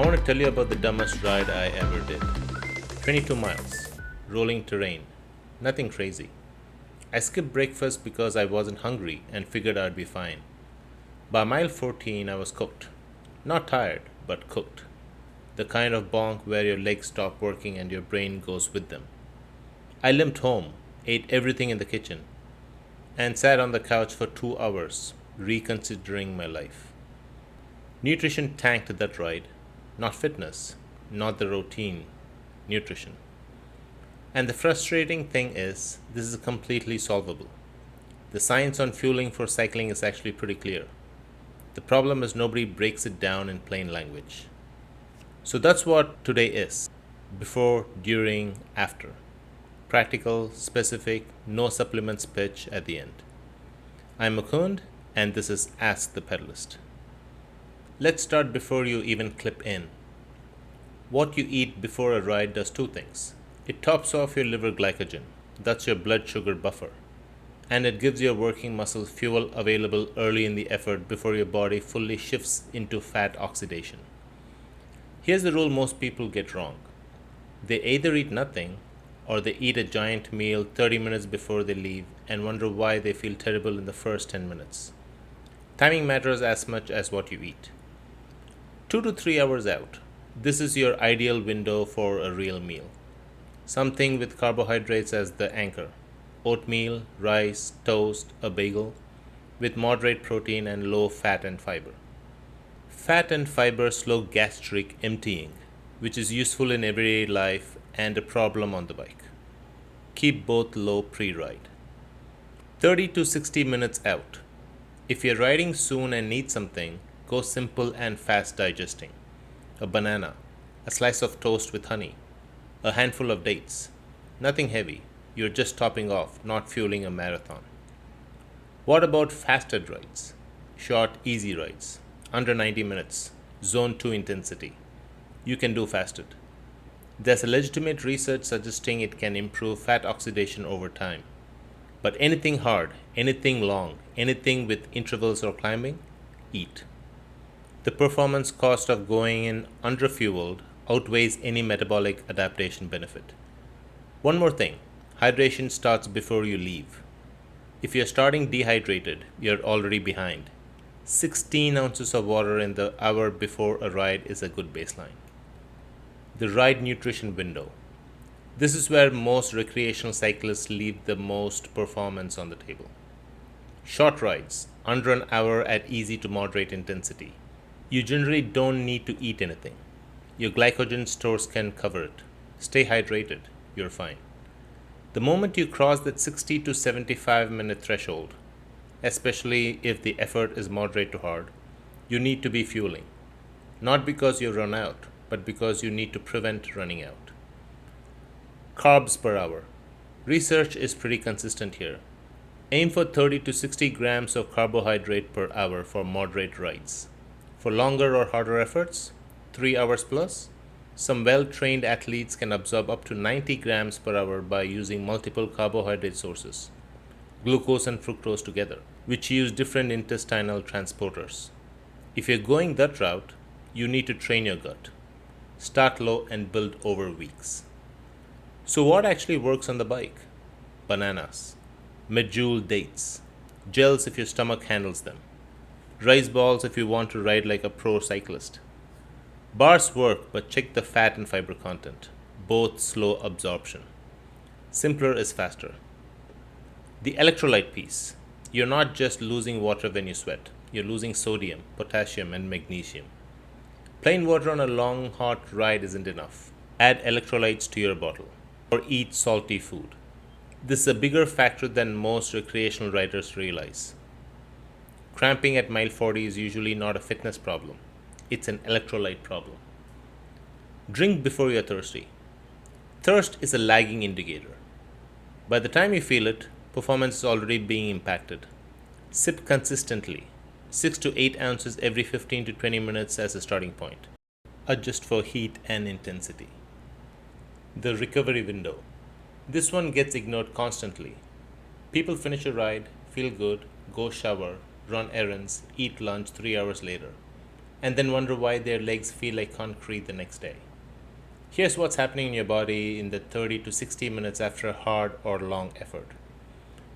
I want to tell you about the dumbest ride I ever did. 22 miles, rolling terrain, nothing crazy. I skipped breakfast because I wasn't hungry and figured I'd be fine. By mile 14, I was cooked. Not tired, but cooked. The kind of bonk where your legs stop working and your brain goes with them. I limped home, ate everything in the kitchen, and sat on the couch for 2 hours, reconsidering my life. Nutrition tanked that ride, not fitness, not the routine, nutrition. And the frustrating thing is, this is completely solvable. The science on fueling for cycling is actually pretty clear. The problem is nobody breaks it down in plain language. So that's what today is: before, during, after. Practical, specific, no supplements pitch at the end. I'm Mukund, and this is Ask The Pedalist. Let's start before you even clip in. What you eat before a ride does two things. It tops off your liver glycogen, that's your blood sugar buffer, and it gives your working muscles fuel available early in the effort before your body fully shifts into fat oxidation. Here's the rule most people get wrong. They either eat nothing or they eat a giant meal 30 minutes before they leave and wonder why they feel terrible in the first 10 minutes. Timing matters as much as what you eat. 2 to 3 hours out. This is your ideal window for a real meal. Something with carbohydrates as the anchor. Oatmeal, rice, toast, a bagel, with moderate protein and low fat and fiber. Fat and fiber slow gastric emptying, which is useful in everyday life and a problem on the bike. Keep both low pre-ride. 30 to 60 minutes out. If you're riding soon and need something, go simple and fast digesting. A banana, a slice of toast with honey, a handful of dates. Nothing heavy. You're just topping off, not fueling a marathon. What about fasted rides? Short, easy rides. Under 90 minutes. Zone 2 intensity. You can do fasted. There's a legitimate research suggesting it can improve fat oxidation over time. But anything hard, anything long, anything with intervals or climbing, eat. The performance cost of going in underfueled outweighs any metabolic adaptation benefit. One more thing, hydration starts before you leave. If you're starting dehydrated, you're already behind. 16 ounces of water in the hour before a ride is a good baseline. The ride nutrition window. This is where most recreational cyclists leave the most performance on the table. Short rides, under an hour at easy to moderate intensity. You generally don't need to eat anything. Your glycogen stores can cover it. Stay hydrated, you're fine. The moment you cross that 60 to 75 minute threshold, especially if the effort is moderate to hard, you need to be fueling. Not because you run out, but because you need to prevent running out. Carbs per hour. Research is pretty consistent here. Aim for 30 to 60 grams of carbohydrate per hour for moderate rides. For longer or harder efforts, 3 hours plus, some well-trained athletes can absorb up to 90 grams per hour by using multiple carbohydrate sources, glucose and fructose together, which use different intestinal transporters. If you're going that route, you need to train your gut. Start low and build over weeks. So what actually works on the bike? Bananas, medjool dates, gels if your stomach handles them, rice balls if you want to ride like a pro cyclist. Bars work, but check the fat and fiber content. Both slow absorption. Simpler is faster. The electrolyte piece. You're not just losing water when you sweat. You're losing sodium, potassium, and magnesium. Plain water on a long, hot ride isn't enough. Add electrolytes to your bottle. Or eat salty food. This is a bigger factor than most recreational riders realize. Cramping at mile 40 is usually not a fitness problem. It's an electrolyte problem. Drink before you're thirsty. Thirst is a lagging indicator. By the time you feel it, performance is already being impacted. Sip consistently, 6 to 8 ounces every 15 to 20 minutes as a starting point. Adjust for heat and intensity. The recovery window. This one gets ignored constantly. People finish a ride, feel good, go shower, run errands, eat lunch 3 hours later. and then wonder why their legs feel like concrete the next day. Here's what's happening in your body in the 30 to 60 minutes after a hard or long effort.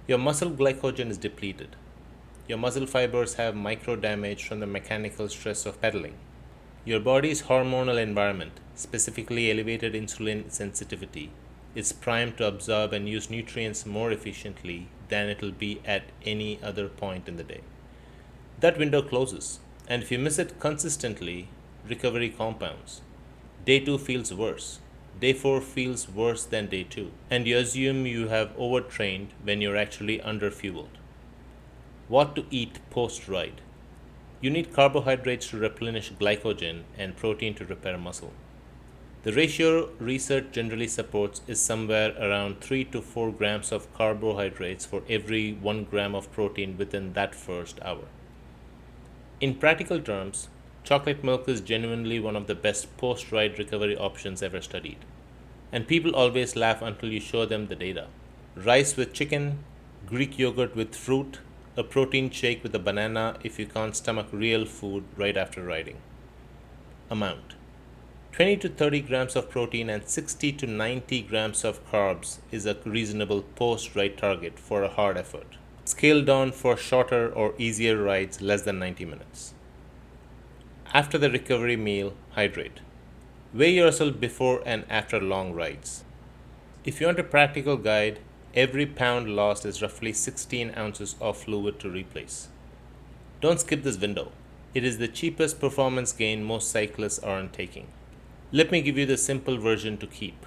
Your muscle glycogen is depleted. Your muscle fibers have micro damage from the mechanical stress of pedaling. Your body's hormonal environment, specifically elevated insulin sensitivity, is primed to absorb and use nutrients more efficiently than it'll be at any other point in the day. That window closes, and if you miss it consistently, recovery compounds. Day 2 feels worse. Day 4 feels worse than day 2, and you assume you have overtrained when you're actually underfueled. What to eat post-ride? You need carbohydrates to replenish glycogen and protein to repair muscle. The ratio research generally supports is somewhere around 3 to 4 grams of carbohydrates for every 1 gram of protein within that first hour. In practical terms, chocolate milk is genuinely one of the best post-ride recovery options ever studied. And people always laugh until you show them the data. Rice with chicken, Greek yogurt with fruit, a protein shake with a banana if you can't stomach real food right after riding. Amount: 20 to 30 grams of protein and 60 to 90 grams of carbs is a reasonable post-ride target for a hard effort. Scale down for shorter or easier rides less than 90 minutes. After the recovery meal, hydrate. Weigh yourself before and after long rides. If you want a practical guide, every pound lost is roughly 16 ounces of fluid to replace. Don't skip this window. It is the cheapest performance gain most cyclists aren't taking. Let me give you the simple version to keep.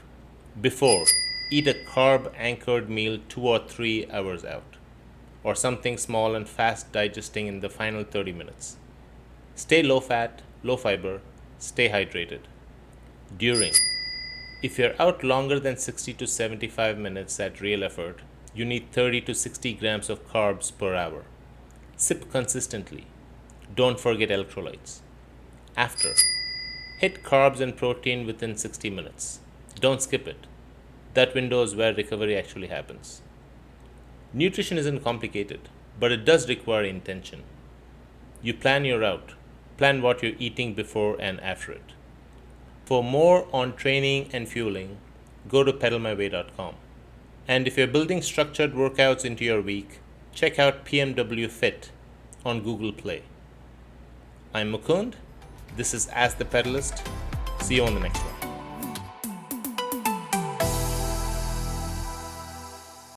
Before, eat a carb-anchored meal 2 or 3 hours out, or something small and fast digesting in the final 30 minutes. Stay low fat, low fiber, stay hydrated. During, if you're out longer than 60 to 75 minutes at real effort, you need 30 to 60 grams of carbs per hour. Sip consistently. Don't forget electrolytes. After, hit carbs and protein within 60 minutes. Don't skip it. That window is where recovery actually happens. Nutrition isn't complicated, but it does require intention. You plan your route. Plan what you're eating before and after it. For more on training and fueling, go to pedalmyway.com. And if you're building structured workouts into your week, check out PMW FIT on Google Play. I'm Mukund. This is Ask the Pedalist. See you on the next one.